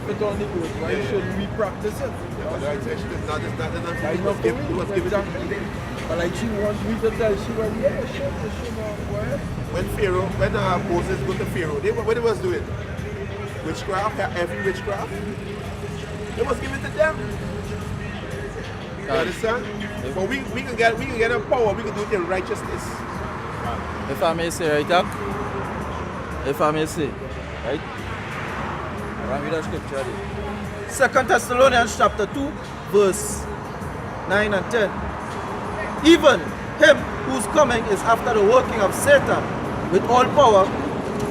it on the earth, why shouldn't we practice it? But like she wants me to tell, she went, yeah, sure, when Moses go to Pharaoh, what they was doing? Witchcraft, every witchcraft, they was giving to them. You understand? But we can get a power, we can do it in righteousness. If I may say, right, Doc? If I may say, right? I'll read the scripture. 2 Thessalonians chapter 2, verse 9 and 10. Even him whose coming is after the working of Satan with all power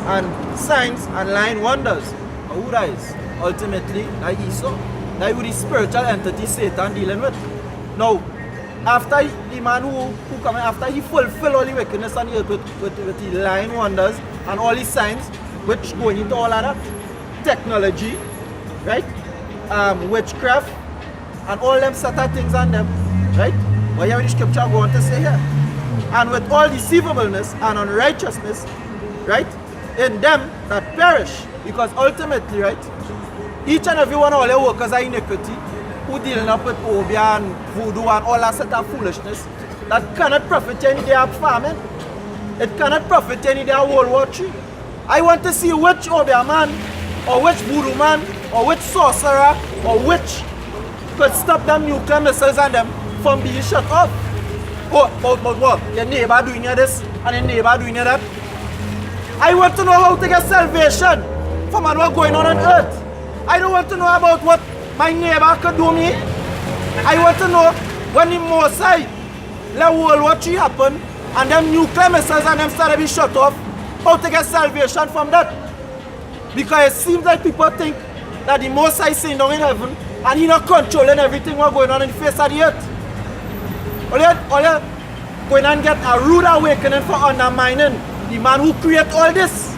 and signs and lying wonders. Who that is? Ultimately, like Esau. That is the spiritual entity Satan dealing with. Now, after the man who coming after he fulfill all the wickedness on the earth with the lying wonders and all the signs, which going into all of that, technology, right? Witchcraft, and all them set of things on them, right? What you have the scripture going to say here. And with all deceivableness and unrighteousness, right? In them that perish. Because ultimately, right? Each and every one of all the workers of iniquity who dealing up with obia and voodoo and all that set of foolishness that cannot profit any day of famine. It cannot profit any day of World War III. I want to see which obia man or which voodoo man or which sorcerer or which could stop them nuclear missiles and them from being shut off. But what? Your neighbor doing this and your neighbor doing that. I want to know how to get salvation from what going on earth. I don't want to know about what my neighbor could do me. I want to know when the Mosai let World War III happen and them nuclear missiles and them started to be shut off, how to get salvation from that. Because it seems like people think that the Mosai is sitting down in heaven and he's not controlling everything what's going on in the face of the earth. All you going and get a rude awakening for undermining the man who created all this.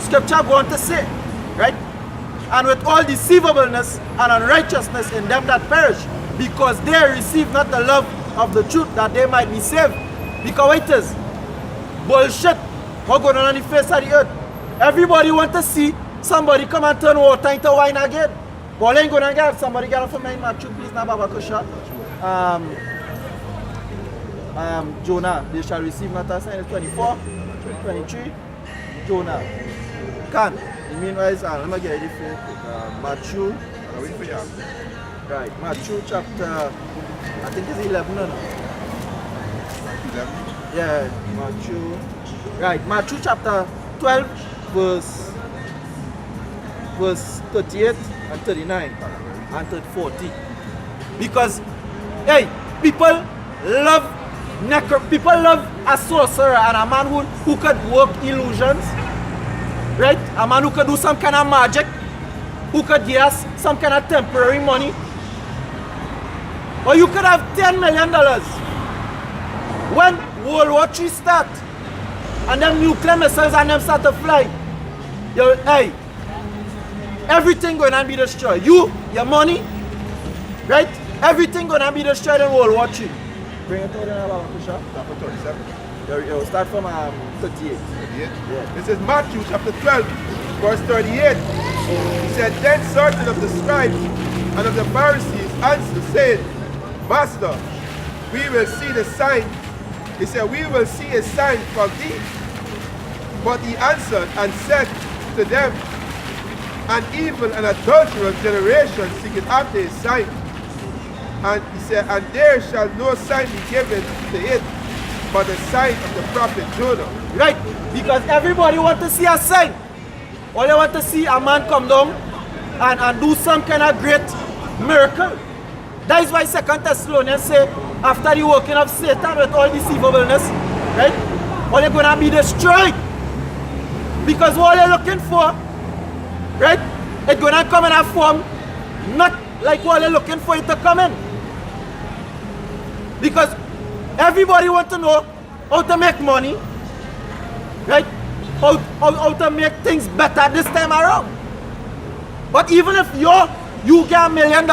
Scripture going to say, right? And with all deceivableness and unrighteousness in them that perish, because they receive not the love of the truth that they might be saved. Because it is bullshit what's going on the face of the earth. Everybody want to see somebody come and turn water into wine again. But ain't gonna get somebody get from my Matthew, please, now Baba Kusha. Jonah, they shall receive not a sign. 24, 23. Jonah. Can. Meanwhile, let me get it for Matthew. Right, Matthew chapter, I think it's 11. No? 11? Yeah, Matthew. Right, Matthew chapter 12, verse 38 and 39 and 40. Because, hey, people love a sorcerer and a man who could work illusions, right? A man who could do some kind of magic, who could give us some kind of temporary money. Or you could have $10 million when World War III start and them nuclear missiles and them start to fly. Hey, everything going to be destroyed. You, your money, right? Everything going to be destroyed in World War III. Bring it over there, Kusha. Chapter 37. We'll start from 38. 38? Yeah. This is Matthew chapter 12, verse 38. He said, then certain of the scribes and of the Pharisees answered, saying, Master, we will see the sign. He said, we will see a sign from thee. But he answered and said to them, an evil and adulterous generation seeketh after a sign. And he said, and there shall no sign be given to it, but the sign of the prophet Jonah. Right, because everybody want to see a sign. All they want to see a man come down and do some kind of great miracle. That is why 2 Thessalonians say, after the working of Satan with all deceivableness, right, all they're going to be destroyed. Because what they're looking for, right, it's going to come in a form not like what they're looking for it to come in. Because everybody wants to know how to make money, right? How to make things better this time around. But even if you get $1 million,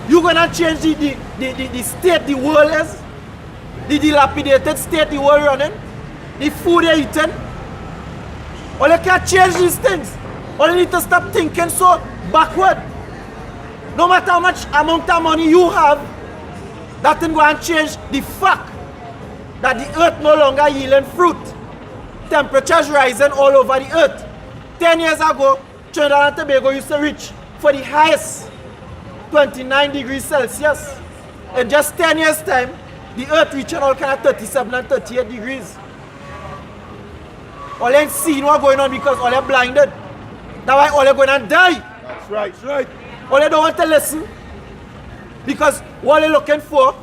you're gonna change the state the world is, the dilapidated state the world running, the food they're eating. Well, you can't change these things. All you need to stop thinking so backward. No matter how much amount of money you have, that ain't going to change the fact that the earth no longer yielding fruit. Temperatures rising all over the earth. 10 years ago, Trinidad and Tobago used to reach for the highest 29 degrees Celsius. In just 10 years time, the earth reaching all kind of 37 and 38 degrees. All ain't seeing what's going on because all are blinded. That's why all are going to die. That's right. That's right. All they don't want to listen because what they're looking for,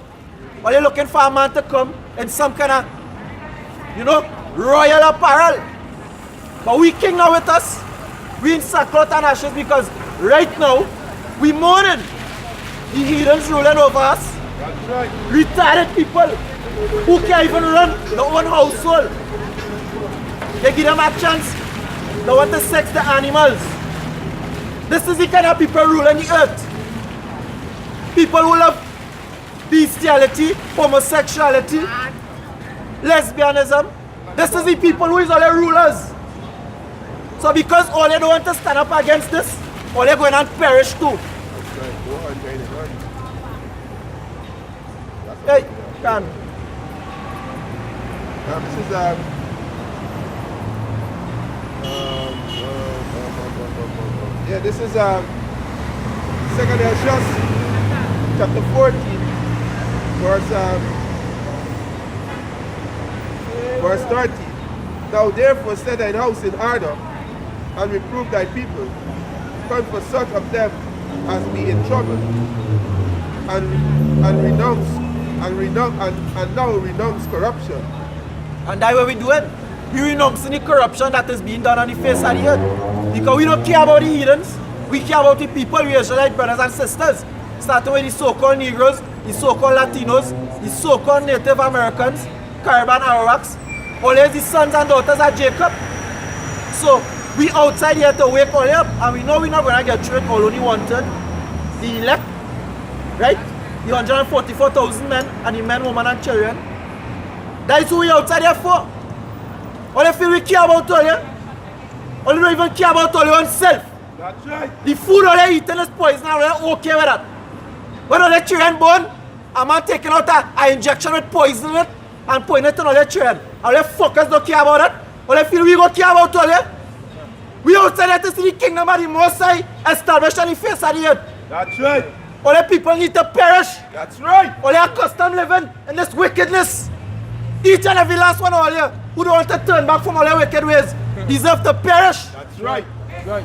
a man to come in some kind of, royal apparel. But we king now with us, we in sackcloth and ashes because right now, we mourning the heathens ruling over us. That's right. Retarded people who can't even run their own household. They give them a chance, they want to sex the animals. This is the kind of people ruling the earth. People who love bestiality, homosexuality, lesbianism. This is the people who is all the rulers. So because all they don't want to stand up against this, all they're going to perish too. That's right. Go on, Jane. Hey, can. This is this is 2nd Esdras, chapter 14, verse 30. Thou therefore set thine house in order, and reprove thy people, come for such of them as be in trouble, and now renounce corruption. And that's what we do it. We renounce the corruption that is being done on the face of the earth. Because we don't care about the heathens, we care about the people, we Israelite brothers and sisters. Starting with the so-called Negroes, the so-called Latinos, the so-called Native Americans, Caribbean Arawaks, all the sons and daughters of Jacob. So we outside here to wake all up, and we know we're not going to get through it all only wanted. The elect, right? The 144,000 men, and the men, women, and children. That is who we outside here for. All they feel we care about all you. All you don't even care about all your own self. That's right. The food all they eating is poison, and all they okay with that. When all the children born, a man taking out an injection with poison in it, and putting it on all the children. All the fuckers don't care about that. All they feel we go care about all you. We outside here to see the kingdom of the Most High established on the face of the earth. That's right. All the people need to perish. That's right. All they accustomed living in this wickedness. Each and every last one of all you who don't want to turn back from all their wicked ways deserve to perish. That's right. That's right.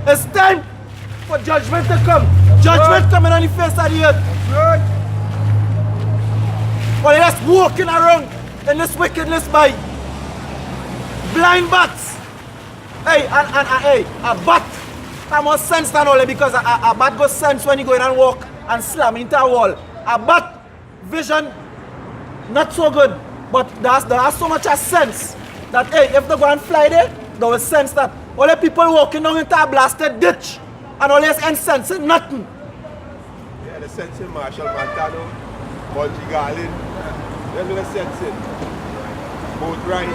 It's time for judgment to come. Judgment coming on the face of the earth. That's right. All they just walking around in this wickedness by blind bats. Hey, hey, a bat have more sense than all that because a bat goes sense when you go in and walk and slam into a wall. A bat vision not so good, but there has so much a sense that hey, if they go and fly there, they will sense that all the people walking down into a blasted ditch and all this ain't sensing nothing. Yeah, the sensing Marshall Montano, Multi Garland, they're gonna sense it. Both right.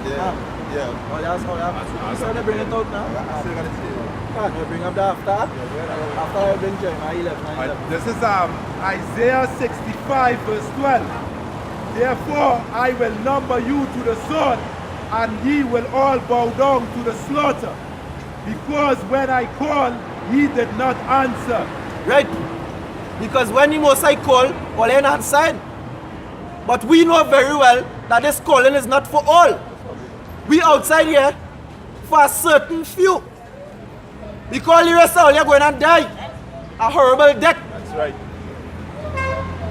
Yeah. Yeah. Oh, that's how you still gonna bring it out now? I still gotta see it. Can you bring up the after? After I bring Jeremiah 11. This is Isaiah 65 verse 12. Therefore I will number you to the sword, and ye will all bow down to the slaughter. Because when I called, ye did not answer. Right. Because when the Most High called, all ain't answered. But we know very well that this calling is not for all. We outside here for a certain few. Because the rest of all you're going to die a horrible death. That's right.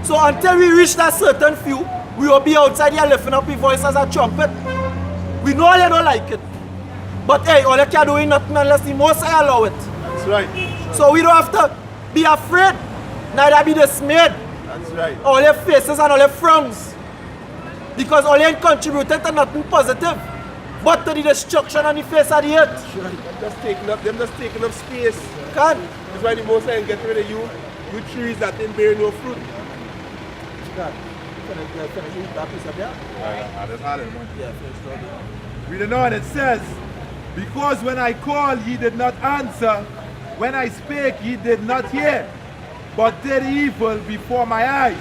So until we reach that certain few, we will be outside here lifting up your voice as a trumpet. We know you don't like it. But hey, all you can do is nothing unless the Most High allow it. That's right. So we don't have to be afraid, neither be dismayed. That's right. All your faces and all your frowns. Because all you ain't contributed to nothing positive, but to the destruction on the face of the earth. Them just taking up space. Can. That's why the Most High get rid of you trees that didn't bear no fruit. Can. Finish that piece of there? Yeah, finish Yeah, finish that. Reading on, it says, Because when I called, ye did not answer. When I spake, ye did not hear, but did evil before my eyes,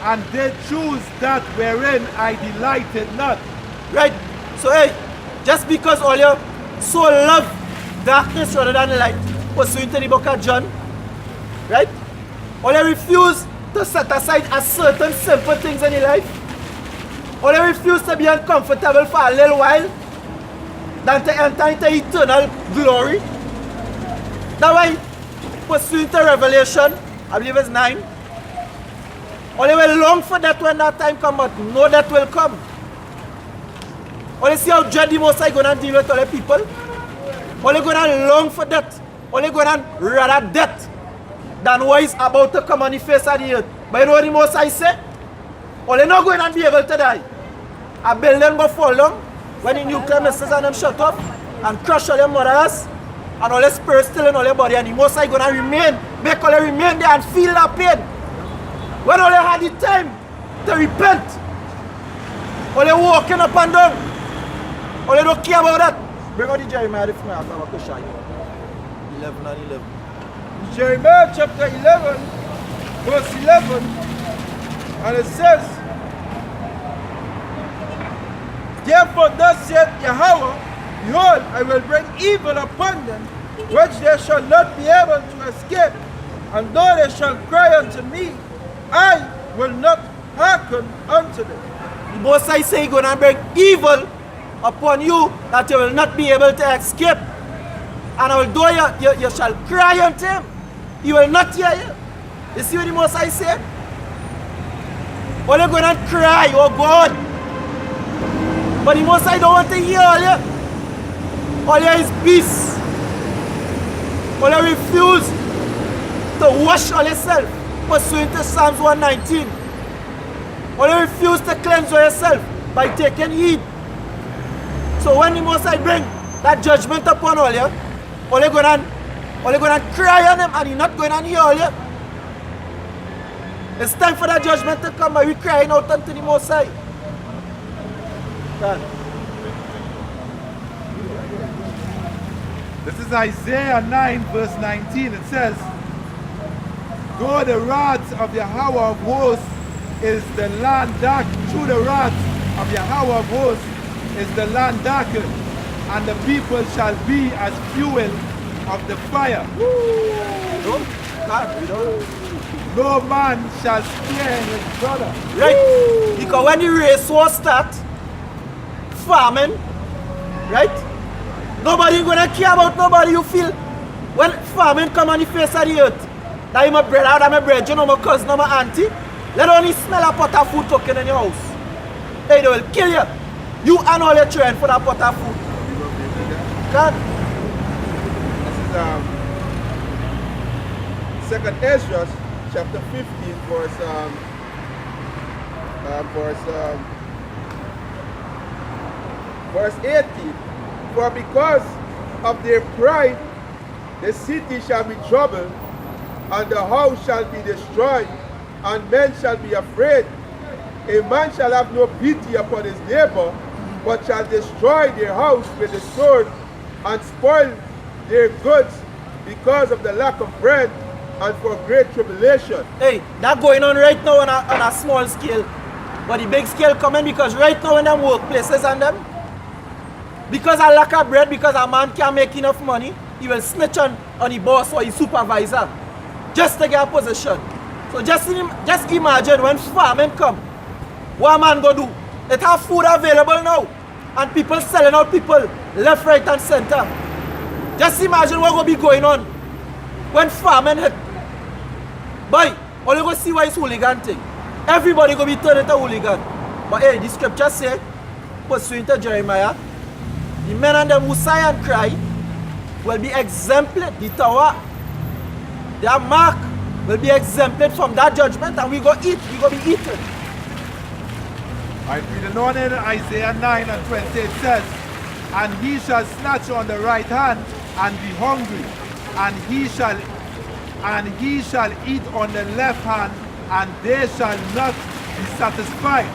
and did choose that wherein I delighted not. Right? So hey, just because all you so love darkness rather than light, pursuing to the book of John, right? All you refuse to set aside a certain simple things in your life. All you refuse to be uncomfortable for a little while than to enter into eternal glory. That's why pursuing to Revelation, I believe it's 9. All you will long for that when that time comes, but know that will come. All you see how dread the Most High going to deal with all the people. All you going to long for that. All you going to rather death than what is about to come on the face of the earth. But you know what the Most High say? All you not going to be able to die. A building will fall down when the nuclear missiles and them shut off and crush all your mothers and all the spirits still in all your body, and the Most High going to remain, make all you remain there and feel that pain. When all you had the time to repent, all you walking up and down, all you don't care about that. Bring out the Jeremiah if I have to show you. 11 and 11. Jeremiah chapter 11, verse 11, and it says, Therefore thus saith Yahweh, Behold, I will bring evil upon them, which they shall not be able to escape, and though they shall cry unto me, I will not hearken unto them. The Most High say He's going to bring evil upon you that you will not be able to escape. And although you shall cry unto Him, He will not hear you. You see what the Most High said? All you're going to cry, oh God. But the Most High don't want to hear all you. All you is peace. All you refuse to wash all yourself, pursuing to Psalms 119. All you refuse to cleanse yourself by taking heed. So when the Most High bring that judgment upon all you, all you're going to cry on Him and He's not going to hear all you. It's time for that judgment to come, but we're crying out unto the Most High. God. This is Isaiah 9, verse 19. It says, Though the wrath of Yahweh of hosts is the land dark, through the wrath of Yahweh of hosts is the land darkened, and the people shall be as fuel of the fire. No man shall spare his brother. Right? Because when the race war start, farming, right? Nobody gonna care about nobody. You feel when farming come on the face of the earth, that my brother, that my brother, my cousin, my auntie, let only smell a pot of food cooking in your house. Hey, they will kill you. You and all your children for that pot of food. God. This is 2nd Ezra, chapter 15, verse 18. For because of their pride, the city shall be troubled, and the house shall be destroyed, and men shall be afraid. A man shall have no pity upon his neighbor, but shall destroy their house with the sword, and spoil their goods because of the lack of bread, and for great tribulation. Hey, that going on right now on a small scale. But the big scale coming because right now in them workplaces and them, because of lack of bread, because a man can't make enough money, he will snitch on the boss or his supervisor just to get a position. So just imagine when farming come, what a man go do? It have food available now, and people selling out people left, right and center. Just imagine what will be going on when farming hit. Boy, all you go see why it's hooligan thing. Everybody go be turned into hooligan. But hey, the scripture say, pursuing to Jeremiah, the men and them who sigh and cry will be exempted. The tower, their mark will be exempted from that judgment, and we go eat, we go be eaten. I read on in Isaiah 9 and 20, it says, And he shall snatch on the right hand and be hungry, and he shall eat on the left hand, and they shall not be satisfied.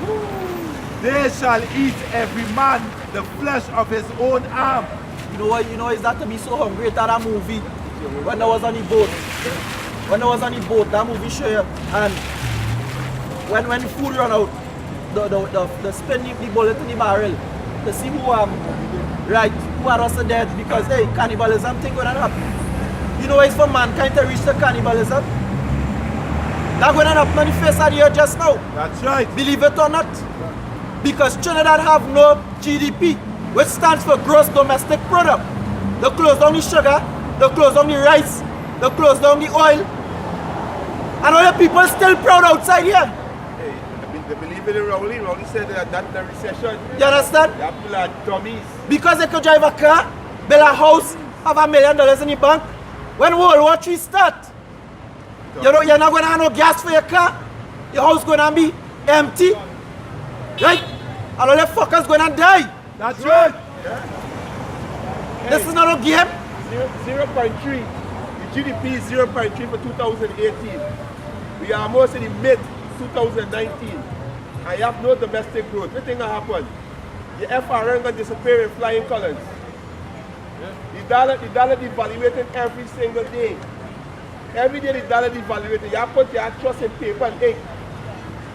They shall eat every man the flesh of his own arm, You know, is that to be so hungry at that movie when I was on the boat. When I was on the boat, that movie show you, and when the food run out, the spin the bullet in the barrel to see who who are also dead because hey, cannibalism thing going to happen. You know, it's for mankind to reach the cannibalism. That's going to happen on the face of the earth just now. That's right. Believe it or not. Because Trinidad have no GDP, which stands for gross domestic product. They close down the sugar, they close down the rice, they close down the oil. And all the people still proud outside here. Hey, they believe in it, Rowley. Rowley said that the recession. You understand? The people are dummies. Because they could drive a car, build a house, have $1 million in the bank. When World War III start, you're not going to have no gas for your car. Your house going to be empty. Right? And all the fuckers going to die. That's right. Yeah. This is not a game. 0.3. The GDP is 0.3 for 2018. We are almost in the mid 2019. I have no domestic growth. What thing will happen? The FRN going to disappear in flying colors. The dollar devaluating every single day. Every day the dollar devaluating. You put your trust in paper and ink.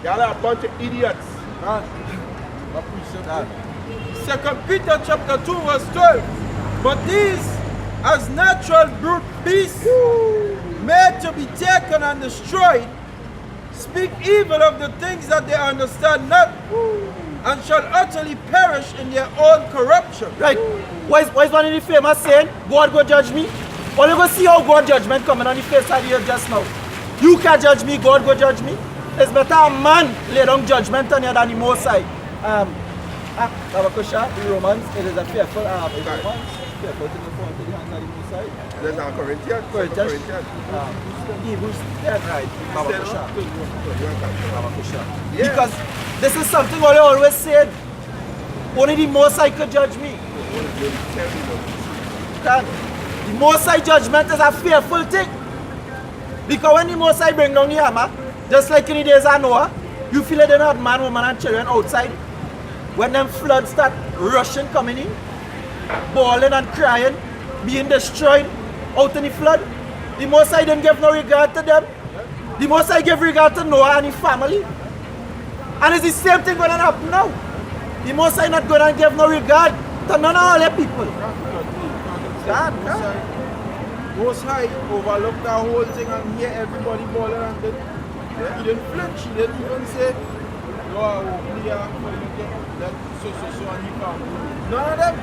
Y'all are a bunch of idiots. Second Peter chapter 2 verse 12. But these, as natural brute beasts, made to be taken and destroyed, speak evil of the things that they understand not, and shall utterly perish in their own corruption. Right. Why is one of the famous saying, God go judge me? Well, you go see how God judgment coming on the face of the earth just now. You can't judge me, God go judge me. It's better a man lay down judgment on you than the Most High. The Romans, it is a fearful, fearful to the hands of the Most High. There's our Corinthians. Hebrews 10, right. Yeah. Because this is something I always said. Only the Most High could judge me. The Most High judgment is a fearful thing. Because when the Most High bring down the hammer, just like in the days of Noah, you feel like they don't have man, woman and children outside. When them floods start rushing, coming in, bawling and crying, being destroyed out in the flood, the Most High didn't give no regard to them. The Most High gave regard to Noah and his family. And it's the same thing going to happen now. The Most High not going to give no regard to none of all the people. God. Most High overlooked the whole thing and hear everybody bawling and then he didn't flinch. He didn't even say, no, I will clear for you to let so and you come. None of them.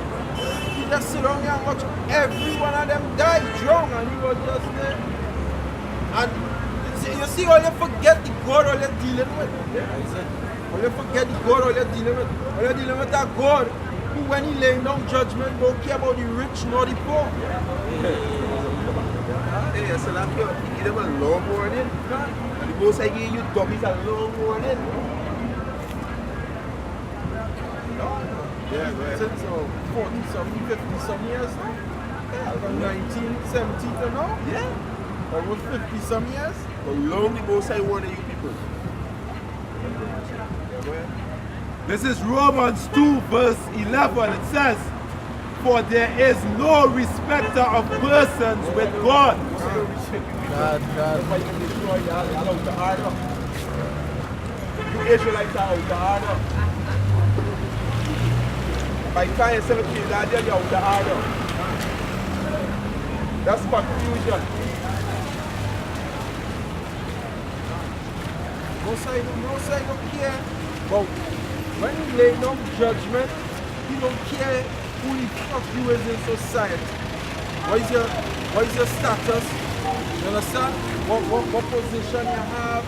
He just sit down here and watch every one of them die drunk and he was just there. And you see all you forget the God all you're dealing with. All you forget the God all you're dealing with. All you're dealing with that God who when he laying down judgment don't care about the rich nor the poor. Hey, so like you give them a long warning. And the Most High give you dummies a long warning. Yeah, since 40-some, 50-some years now. Yeah, from 1970 to now. Yeah. Almost 50-some years. How long the Most High warning you people? This is Romans 2 verse 11. It says, for there is no respecter of persons with God. God. That's why you can destroy y'all out the harder. You Israelites are out the harder. By the time you're 17, you're out the harder. That's confusion. Most High don't care. But when you lay down judgment, he don't care who the fuck you is in society. What is your status? You understand? What position you have?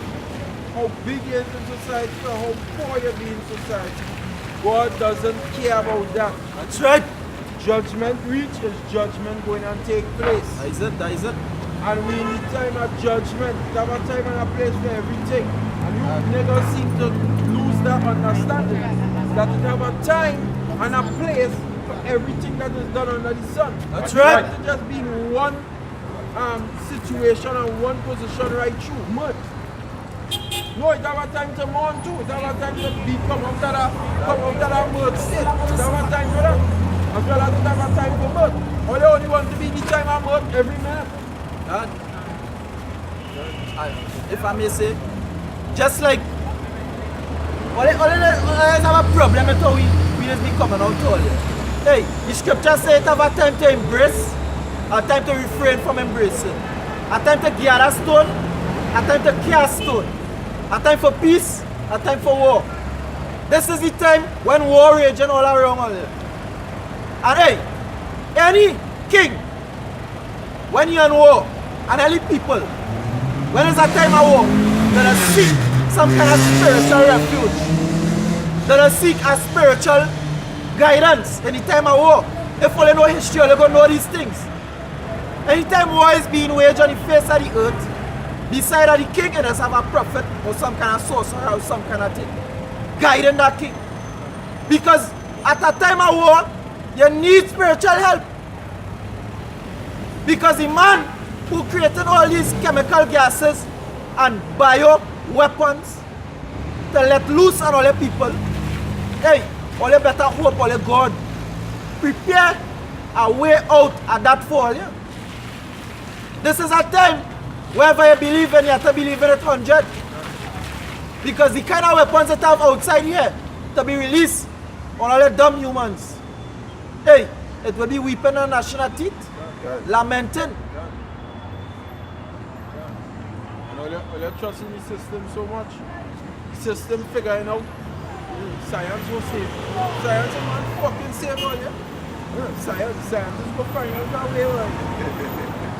How big you is in society or how poor you be in society. God doesn't care about that. That's right. Judgment reach is judgment going and take place. That is it. And we in the time of judgment, we have a time and a place for everything. And you niggas seem to lose that understanding. That we have a time and a place for everything that is done under the sun. That's right. To just be in one situation and one position right through. Mud. No, it have a time to mourn too. It have a time to come out of that mud state. It have a time for that. as well as the time of time for birth. Or they only want to be the time of birth every minute. God. If I may say, just like all have a problem with how we just be coming out to all this. Hey, the scripture says it have a time to embrace, a time to refrain from embracing, a time to gather stone, a time to cast stone, a time for peace, a time for war. This is the time when war raging all around all here. And hey, any king, when you're in war, and any people, when it's a time of war, they'll seek some kind of spiritual refuge. They'll seek a spiritual guidance in the time of war. If you know history, you're going to know these things. Anytime war is being waged on the face of the earth, beside of the king, it does have a prophet or some kind of sorcerer or some kind of thing guiding that king. Because at a time of war, you need spiritual help. Because the man who created all these chemical gases and bio weapons to let loose on all the people, hey, all the better hope, all the God, prepare a way out of that fall. Yeah? This is a time, wherever you believe in, you have to believe in it 100. Because the kind of weapons that have outside here to be released on all the dumb humans, hey, it will be weeping on national teeth, lamenting. All you trust in the system so much. The system figuring out science will save. Science is not fucking save all you. Scientists will find out that way.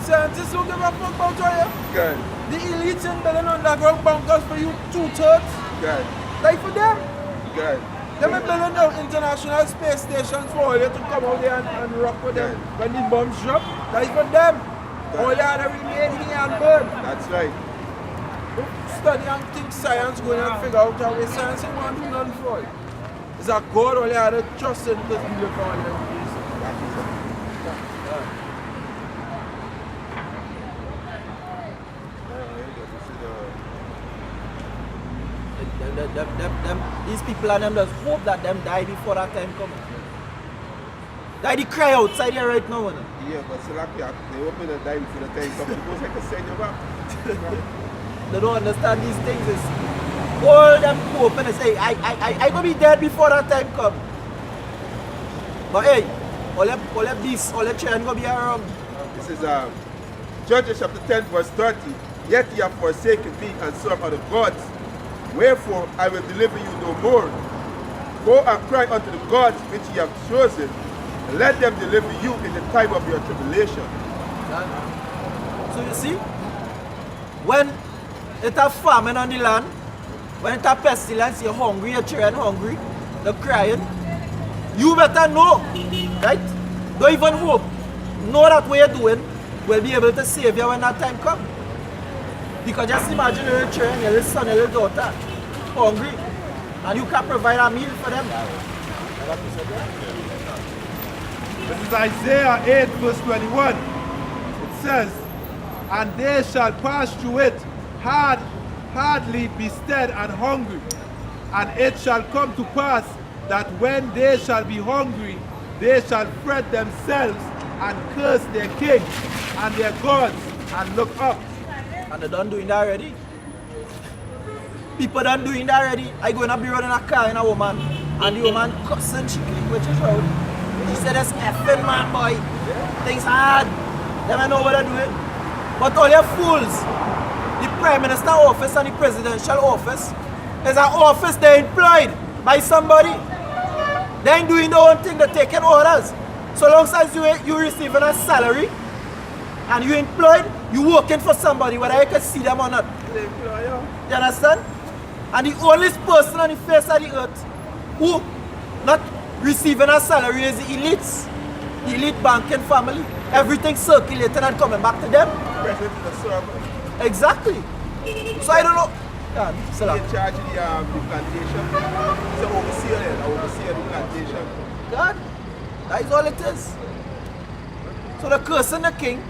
Scientists don't give a fuck about all you. Good. The elites in building underground bunkers for you 2/3. Good. Like for them. Good. They be building down international space stations for all you to come out there and rock with them. When the bombs drop, that's for them. All you have to remain here and burn. That's right. Study and think science going and figure out how way science ain't want to do nothing for it. It's a God all you have to trust in to deliver all your ways. These people and them just hope that them die before that time comes. That they cry outside here right now. Yeah, but still they open the die before the time comes. Because I can send you back. They don't understand these things. Is all them open and say, I gonna be dead before that time comes. But hey, all the beasts, all the children gonna be around. This is Judges chapter 10 verse 30. Yet ye have forsaken me and served other gods. Wherefore I will deliver you no more. Go and cry unto the gods which ye have chosen, and let them deliver you in the time of your tribulation. So you see, when it's a famine on the land, when it's a pestilence, you're hungry, your children hungry, they're crying, you better know, right? Don't even hope. Know that what you're doing will be able to save you when that time comes. Because just imagine your children, your little son, your little daughter, hungry, and you can provide a meal for them. This is Isaiah 8 verse 21. It says, and they shall pass through it hardly be stead and hungry. And it shall come to pass that when they shall be hungry, they shall fret themselves and curse their king and their gods and look up. And they done doing that already. People done doing that already. I go in a be running a car in a woman, and the woman cussing, she click with his road. She said, that's effing man, boy. Things hard. They don't know what they're doing. But all your fools, the Prime Minister office and the Presidential office is an office they're employed by somebody. They ain't doing their own thing, they're taking orders. So long as you receiving a salary and you employed, you working for somebody, whether you can see them or not. You understand? And the only person on the face of the earth who not receiving a salary is the elites. The elite banking family. Everything circulating and coming back to them. Exactly. So I don't know. Yeah, in charge of the plantation. He's an overseer there, the plantation. God, that is all it is. So the cursing the king,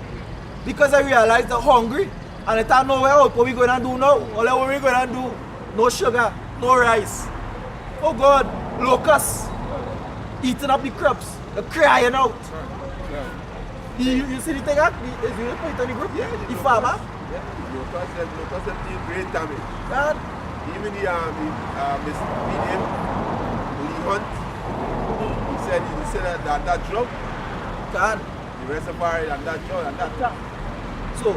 because I realized they're hungry and they have nowhere out. What we going to do now? What we going to do? No sugar, no rice. Oh God, locusts eating up the crops. They're crying out. You see the thing out? Is you put it on the group? Yeah, The farmer? Locust them doing great damage. God. Even the Mr. Medium, Lee Hunt, he said that drug, God. the reservoir and that drug and that. So,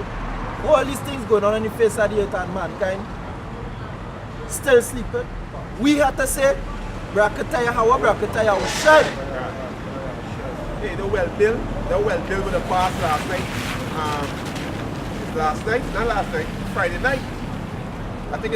all these things going on in the face of the earth and mankind, still sleeping. We have to say, Bracketaya how Bracketaya was shine. Hey, they're well built with the pass last night. Not last night, Friday night. I think